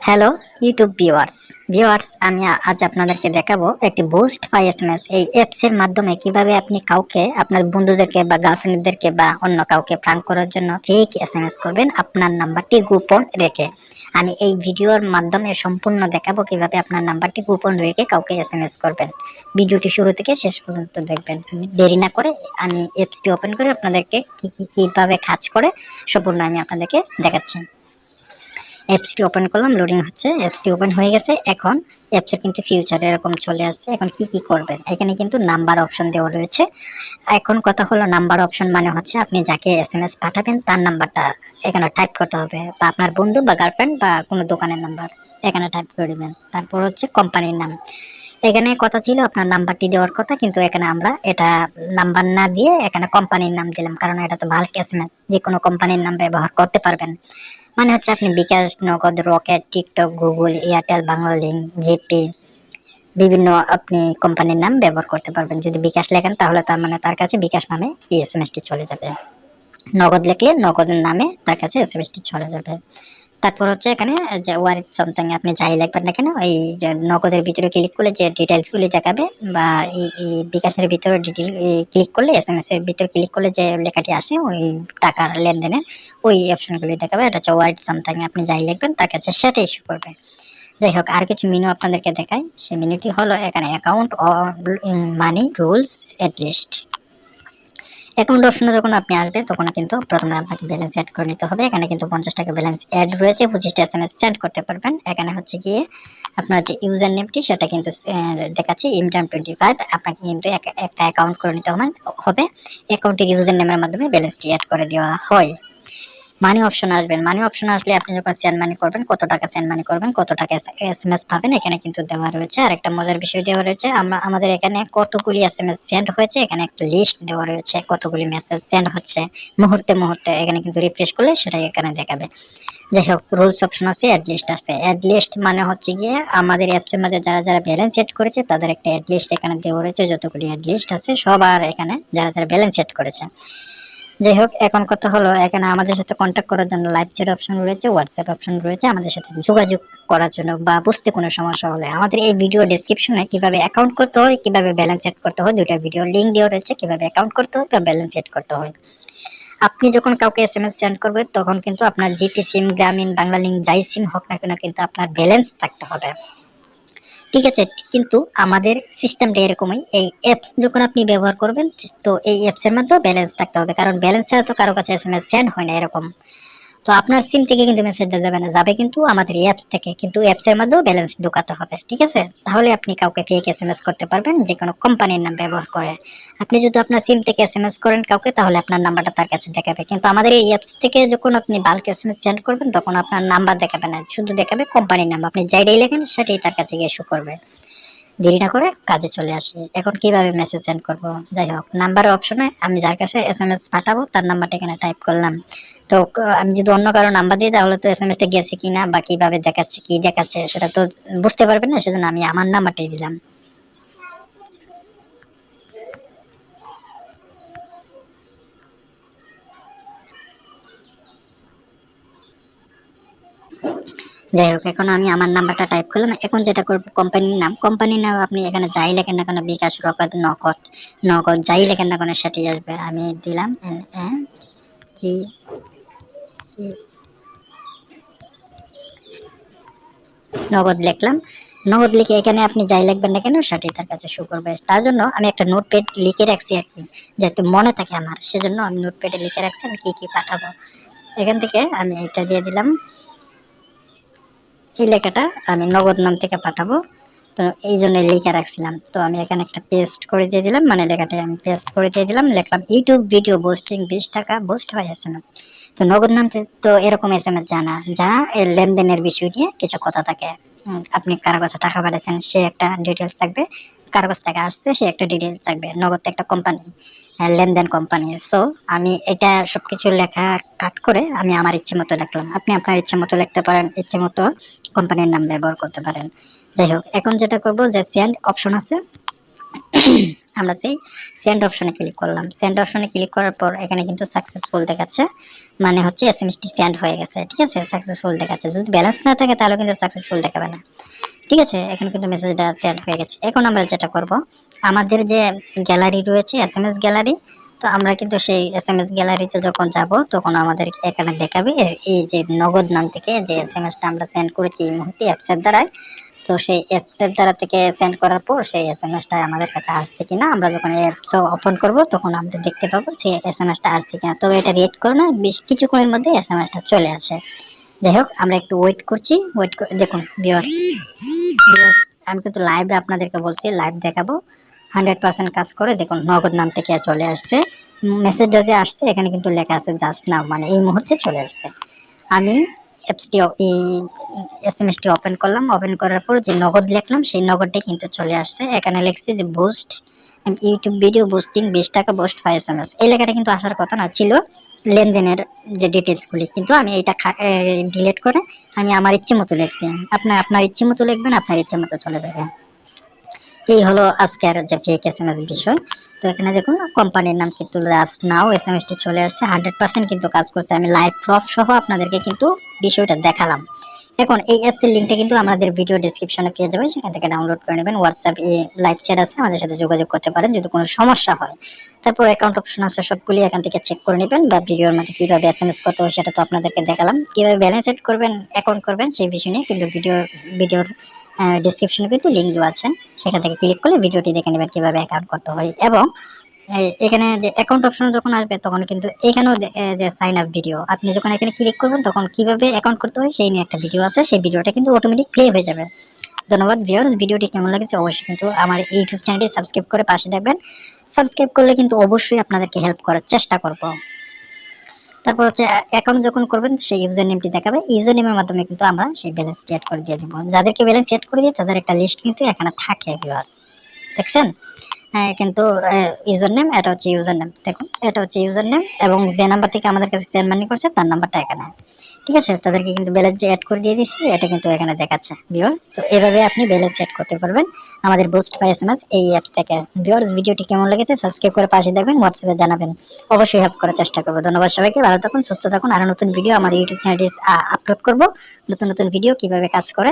Hello YouTube viewers আমি আজ আপনাদেরকে দেখাবো একটি বুস্ট বাই এসএমএস এই অ্যাপস এর মাধ্যমে কিভাবে আপনি কাউকে আপনার বন্ধুদেরকে বা গার্লফ্রেন্ডদেরকে বা অন্য কাউকে প্র্যাঙ্ক করার জন্য ফেক এসএমএস করবেন আপনার নাম্বারটি গোপন রেখে। আমি এই ভিডিওর মাধ্যমে সম্পূর্ণ দেখাবো কিভাবে আপনার নাম্বারটি গোপন রেখে কাউকে এসএমএস করবেন। ভিডিওটি শুরু থেকে শেষ পর্যন্ত দেখবেন। দেরি না করে আমি অ্যাপসটি ওপেন করে আপনাদেরকে কিভাবে কাজ করে সম্পূর্ণ আমি আপনাদেরকে দেখাচ্ছি। অ্যাপসটি ওপেন করলাম, লোডিং হচ্ছে, অ্যাপসটি ওপেন হয়ে গেছে। এখন অ্যাপসের কিন্তু ফিউচার এরকম চলে আসছে। এখন কি করবেন, এখানে কিন্তু নাম্বার অপশন দেওয়া রয়েছে। এখন কথা হলো নাম্বার অপশন মানে হচ্ছে আপনি যাকে এসএমএস পাঠাবেন তার নাম্বারটা এখানে টাইপ করতে হবে, বা আপনার বন্ধু বা গার্লফ্রেন্ড বা কোনো দোকানের নাম্বার এখানে টাইপ করে দেবেন। তারপর হচ্ছে কোম্পানির নাম, এখানে কথা ছিল আপনার নাম্বারটি দেওয়ার কথা, কিন্তু এখানে আমরা এটা নাম্বার না দিয়ে এখানে কোম্পানির নাম দিলাম, কারণ এটা তো বাল্ক এসএমএস, যে কোনো কোম্পানির নাম ব্যবহার করতে পারবেন। মানে হচ্ছে আপনি বিকাশ, নগদ, rocket, TikTok, Google, Airtel, Banglalink, GP বিভিন্ন আপনি কোম্পানির নাম ব্যবহার করতে পারবেন। যদি বিকাশ লেখেন তাহলে তার মানে তার কাছে বিকাশ নামে এই এসএমএসটি চলে যাবে। নগদ লিখলে নগদের নামে তার কাছে এসএমএসটি চলে যাবে। তারপর হচ্ছে এখানে যে ওয়ারেট সামথিং আপনি যাই লিখবেন না কেন, এই নগদের ভিতরে ক্লিক করলে যে ডিটেলসগুলি দেখাবে, বা এই বিকাশের ভিতরে ডিটেল ক্লিক করলে এসএমএস এর ভিতরে ক্লিক করলে যে লেখাটি আসে ওই টাকার লেনদেনের ওই অপশনগুলি দেখাবে। এটা হচ্ছে ওয়ারেট সামথিং, আপনি যাই লিখবেন তার কাছে সেটা ইস্যু করবে। যাই হোক, আর কিছু মেনু আপনাদেরকে দেখাই। সেই মেনুটি হলো এখানে account or money rules at least. Account অপশনে যখন আপনি আসবেন তখন কিন্তু প্রথমে আপনাকে ব্যালেন্স অ্যাড করে নিতে হবে। এখানে কিন্তু 50 টাকা ব্যালেন্স অ্যাড রয়েছে, 25টা এসএমএস সেন্ড করতে পারবেন। এখানে হচ্ছে গিয়ে আপনার যে ইউজার নেমটি সেটা কিন্তু দেখাচ্ছে ইমটাম25। আপনাকে কিন্তু একটা অ্যাকাউন্ট করে নিতে হবে। অ্যাকাউন্টের ইউজার নেমের মাধ্যমে ব্যালেন্সটি অ্যাড করে দেওয়া হয়। মানি অপশন আসবেন, মানি অপশন আসলে আপনি যখন সেন্ড মানি করবেন, কত টাকা সেন্ড মানি করবেন, কত টাকা এসএমএস পাবেন এখানে কিন্তু দেওয়া রয়েছে। আর একটা মজার বিষয় দেওয়া রয়েছে, আমাদের এখানে কতগুলি এসএমএস সেন্ড হয়েছে এখানে একটা লিস্ট দেওয়া রয়েছে, কতগুলি মেসেজ সেন্ড হচ্ছে মুহূর্তে মুহূর্তে। এখানে কিন্তু রিফ্রেশ করলে সেটাই এখানে দেখাবে। যাই হোক, রুলস অপশন আছে, অ্যাড লিস্ট আছে। অ্যাড লিস্ট মানে হচ্ছে গিয়ে আমাদের অ্যাপসের মধ্যে যারা যারা ব্যালেন্স সেট করেছে তাদের একটা অ্যাড লিস্ট এখানে দেওয়া রয়েছে, যতগুলি অ্যাড লিস্ট আছে সবার এখানে যারা যারা ব্যালেন্স সেট করেছে। যাই হোক, এখন কথা হলো এখানে আমাদের সাথে কন্ট্যাক্ট করার জন্য লাইভ চ্যাট অপশন রয়েছে, হোয়াটসঅ্যাপ অপশন রয়েছে। আমাদের সাথে যোগাযোগ করার জন্য বা বুঝতে কোনো সমস্যা হলে আমাদের এই ভিডিও ডেসক্রিপশনে কিভাবে অ্যাকাউন্ট করতে হয়, কিভাবে ব্যালেন্স সেট করতে হয়, দুইটা ভিডিও লিঙ্ক দেওয়া রয়েছে, কিভাবে অ্যাকাউন্ট করতে হয় বা ব্যালেন্স সেট করতে হয়। আপনি যখন কাউকে এসএমএস সেন্ড করবেন তখন কিন্তু আপনার জিপি সিম, গ্রামীণ, বাংলালিংক যাই সিম হোক না কেন কিন্তু আপনার ব্যালেন্স থাকতে হবে। ঠিক আছে, কিন্তু আমাদের সিস্টেমটা এরকমই, এই অ্যাপস যখন আপনি ব্যবহার করবেন তো এই অ্যাপসের মধ্যেও ব্যালেন্স থাকতে হবে, কারণ ব্যালেন্স ছাড়া তো কারো কাছে এসএমএস সেন্ড হয় না এরকম। তো আপনার সিম থেকে কিন্তু মেসেজটা যাবে না, যাবে কিন্তু আমাদের অ্যাপস থেকে, কিন্তু অ্যাপসের মধ্যেও ব্যালেন্স ঢোকাতে হবে। ঠিক আছে, তাহলে আপনি কাউকে ফেক এসএমএস করতে পারবেন যে কোনো কোম্পানির নাম ব্যবহার করে। আপনি যদি আপনার সিম থেকে এসএমএস করেন কাউকে তাহলে আপনার নাম্বারটা তার কাছে দেখাবে, কিন্তু আমাদের এই অ্যাপস থেকে যখন আপনি বাল্ক এসএমএস সেন্ড করবেন তখন আপনার নাম্বার দেখাবে না, শুধু দেখাবে কোম্পানির নাম। আপনি যাইটাই লেখেন সেটাই তার কাছে গিয়ে শো করবে। দেরি না করে কাজে চলে আসি। এখন কিভাবে মেসেজ সেন্ড করব? যাই হোক, নাম্বারের অপশনে আমি যার কাছে এসএমএস পাঠাবো তার নাম্বারটা এখানে টাইপ করলাম। তো আমি যদি অন্য কারো নাম্বার দিই তাহলে তো এসএমএসটা গেছে কিনা বা কিভাবে দেখাচ্ছে কি দেখাচ্ছে সেটা তো বুঝতে পারবেন না, সেজন্য আমি আমার নাম্বারটাই দিলাম। যাই হোক, এখন আমি আমার নাম্বারটা টাইপ করলাম। এখন যেটা করব, কোম্পানির নাম আপনি এখানে যাই লেখেন না কেন, বিকাশ, রকেট, নগদ, নগদ যাই লেখেন না কেন সেটাই আসবে। আমি দিলাম জি নগদ লিখলাম। নগদ লিখে এখানে আপনি যাই লিখবেন না কেন সেটাই তার কাছে শো করবে। তার জন্য আমি একটা নোটপ্যাড লিখে রাখছি আর কি, যাতে মনে থাকে আমার, সেজন্য আমি নোটপ্যাডে লিখে রাখছি আমি কি কি পাঠাবো। এখান থেকে আমি এটা দিয়ে দিলাম, এই লেখাটা আমি নগদ নাম থেকে পাঠাবো, তো এই জন্য লিখে রাখছিলাম। তো আমি এখানে একটা পেস্ট করে দিয়ে দিলাম, মানে লেখাটা আমি পেস্ট করে দিয়ে দিলাম, লিখলাম ইউটিউব ভিডিও বুস্টিং 20 টাকা বুস্ট হয় এসএমএস। তো নগদ নাম তো এরকম এসএমএস জানা যা এর লেনদেনের বিষয় নিয়ে কিছু কথা থাকে। আপনি কারো কাছে টাকা পাঠাচ্ছেন সে একটা ডিটেলস থাকবে, কারো কাছ থেকে আসছে সে একটা ডিটেলস থাকবে। নগদ একটা কোম্পানি, লেনদেন কোম্পানি। সো আমি এটা সবকিছু লেখা কাট করে আমি আমার ইচ্ছে মতো লিখলাম, আপনি আপনার ইচ্ছে মতো লিখতে পারেন, ইচ্ছে মতো কোম্পানির নাম ব্যবহার করতে পারেন। যাই হোক, এখন যেটা করব যে সেন্ড অপশন আছে, আমরা সেই সেন্ড অপশনে ক্লিক করলাম। সেন্ড অপশনে ক্লিক করার পর এখানে কিন্তু সাকসেসফুল দেখাচ্ছে, মানে হচ্ছে এসএমএসটি সেন্ড হয়ে গেছে। ঠিক আছে, সাকসেসফুল দেখাচ্ছে। যদি ব্যালেন্স না থাকে তাহলে কিন্তু সাকসেসফুল দেখাবে না। ঠিক আছে, এখন কিন্তু মেসেজটা সেন্ড হয়ে গেছে। এখন আমরা যেটা করব, আমাদের যে গ্যালারি রয়েছে এসএমএস গ্যালারি, তো আমরা কিন্তু সেই এসএমএস গ্যালারিতে যখন যাব তখন আমাদের এখানে দেখাবে এই যে নগদ নাম থেকে যে এসএমএসটা আমরা সেন্ড করেছি এই মুহূর্তে অ্যাপসের দ্বারাই। তো সেই অ্যাপসের দ্বারা থেকে সেন্ড করার পর সেই এসএমএসটা আমাদের কাছে আসছে কিনা, আমরা যখন অ্যাপস ওপেন করব তখন আমরা দেখতে পাবো সেই এসএমএসটা আসছে কিনা। তবে এটা রেড করো না, বেশ কিছুক্ষণের মধ্যে এসএমএসটা চলে আসে। যাই হোক, আমরা একটু ওয়েট করছি। ওয়েট করে দেখুন ভিউয়ার্স, আমি কিন্তু লাইভে আপনাদেরকে বলছি, লাইভ দেখাবো। 100% কাজ করে দেখুন, নগদ নাম থেকে চলে আসছে। মেসেজটা যে আসছে এখানে কিন্তু লেখা আছে জাস্ট নাও, মানে এই মুহূর্তে চলে আসছে। আমি অ্যাপসটি এই এসএমএসটি ওপেন করলাম। ওপেন করার পর যে নগদ লিখলাম সেই নগদটাই কিন্তু চলে আসছে। এখানে লিখছে যে বুস্ট ইউটিউব ভিডিও বুস্টিং 20 টাকা বুস্ট ফাই এসএমএস। এই লেখাটা কিন্তু আসার কথা না, ছিল লেনদেনের যে ডিটেলসগুলি, কিন্তু আমি এটা ডিলিট করে আমি আমার ইচ্ছে মতো লিখছি। আপনার ইচ্ছে মতো লিখবেন, আপনার ইচ্ছে মতো চলে যাবে। এই হলো আজকের যে ফেক এসএমএস বিষয়। তো এখানে দেখুন কোম্পানির নাম কিন্তু জাস্ট নাও এসএমএসটি চলে আসছে। 100% কিন্তু কাজ করছে। আমি লাইভ প্রুফ সহ আপনাদেরকে কিন্তু বিষয়টা দেখালাম। এখন এই অ্যাপসের লিঙ্কটা কিন্তু আমাদের ভিডিও ডেসক্রিপশনে পেয়ে যাবেন, সেখান থেকে ডাউনলোড করে নেবেন। হোয়াটসঅ্যাপ লাইভ চ্যাট আছে, আমাদের সাথে যোগাযোগ করতে পারেন যদি কোনো সমস্যা হয়। তারপর অ্যাকাউন্ট অপশন আছে, সবগুলি এখান থেকে চেক করে নেবেন। বা ভিডিওর মধ্যে কীভাবে এসএমএস করতে হয় সেটা তো আপনাদেরকে দেখালাম। কীভাবে ব্যালেন্স এড করবেন, অ্যাকাউন্ট করবেন সেই বিষয় নিয়ে কিন্তু ভিডিওর ডেসক্রিপশনে কিন্তু লিঙ্ক দেওয়া আছে, সেখান থেকে ক্লিক করলে ভিডিওটি দেখে নেবেন কীভাবে অ্যাকাউন্ট করতে হয়। এবং এখানে যে অ্যাকাউন্ট অপশন যখন আসবে তখন কিন্তু এখানেও যে সাইন আপ ভিডিও, আপনি যখন এখানে ক্লিক করবেন তখন কিভাবে অ্যাকাউন্ট করতে হয় সেই নিয়ে একটা ভিডিও আছে, সেই ভিডিওটা কিন্তু অটোমেটিক প্লে হয়ে যাবে। ধন্যবাদ ভিউয়ার্স, ভিডিওটি কেমন লেগেছে অবশ্যই কিন্তু আমার ইউটিউব চ্যানেলটি সাবস্ক্রাইব করে পাশে থাকবেন। সাবস্ক্রাইব করলে কিন্তু অবশ্যই আপনাদেরকে হেল্প করার চেষ্টা করব। তারপর হচ্ছে অ্যাকাউন্ট যখন করবেন সেই ইউজার নেমটি দেখাবে, ইউজার নেমের মাধ্যমে কিন্তু আমরা সেই ব্যালেন্স অ্যাড করে দিয়ে দিব। যাদেরকে ব্যালেন্স অ্যাড করে দিই তাদের একটা লিস্ট কিন্তু এখানে থাকে ভিউয়ার্স, দেখছেন। হ্যাঁ, কিন্তু ইউজার নেম, এটা হচ্ছে ইউজার নেম, দেখুন এটা হচ্ছে ইউজার নেম, এবং যে নাম্বার থেকে আমাদের কাছে সেন্ড মানি করছে তার নাম্বারটা এখানে। ঠিক আছে, তাদেরকে কিন্তু ব্যালেন্স অ্যাড করে দিয়ে দিচ্ছি, এটা কিন্তু এখানে দেখাচ্ছে ভিউয়ার্স। তো এভাবে আপনি ব্যালেন্স অ্যাড করতে পারবেন আমাদের বুস্ট বাই এসএমএস এই অ্যাপস থেকে। ভিউয়ার্স, ভিডিওটি কেমন লেগেছে সাবস্ক্রাইব করে পাশে থাকবেন, হোয়াটসঅ্যাপে জানাবেন, অবশ্যই হেল্প করার চেষ্টা করবো। ধন্যবাদ সবাইকে, ভালো থাকুন, সুস্থ থাকুন। আরো নতুন ভিডিও আমার ইউটিউব চ্যানেলে আপলোড করব। নতুন নতুন ভিডিও কিভাবে কাজ করে,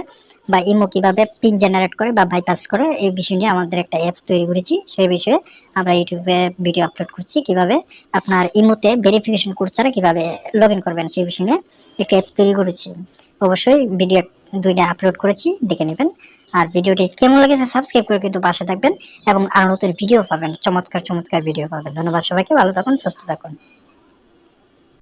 বা ইমো কিভাবে পিন জেনারেট করে বা বাইপাস করে, এই বিষয় নিয়ে আমাদের একটা অ্যাপস তৈরি করেছি। সেই বিষয়ে আমরা ইউটিউবে ভিডিও আপলোড করছি, কিভাবে আপনার ইমোতে ভেরিফিকেশন কোড ছাড়া কিভাবে লগ ইন করবেন সেই বিষয় নিয়ে একটা অ্যাপস তৈরি করেছি। অবশ্যই ভিডিও 2টা আপলোড করেছি, দেখে নেবেন। আর ভিডিওটি কেমন লেগেছে সাবস্ক্রাইব করে কিন্তু পাশে থাকবেন, এবং আরো নতুন ভিডিও পাবেন, চমৎকার চমৎকার ভিডিও পাবেন। ধন্যবাদ সবাইকে, ভালো থাকুন, সুস্থ থাকুন।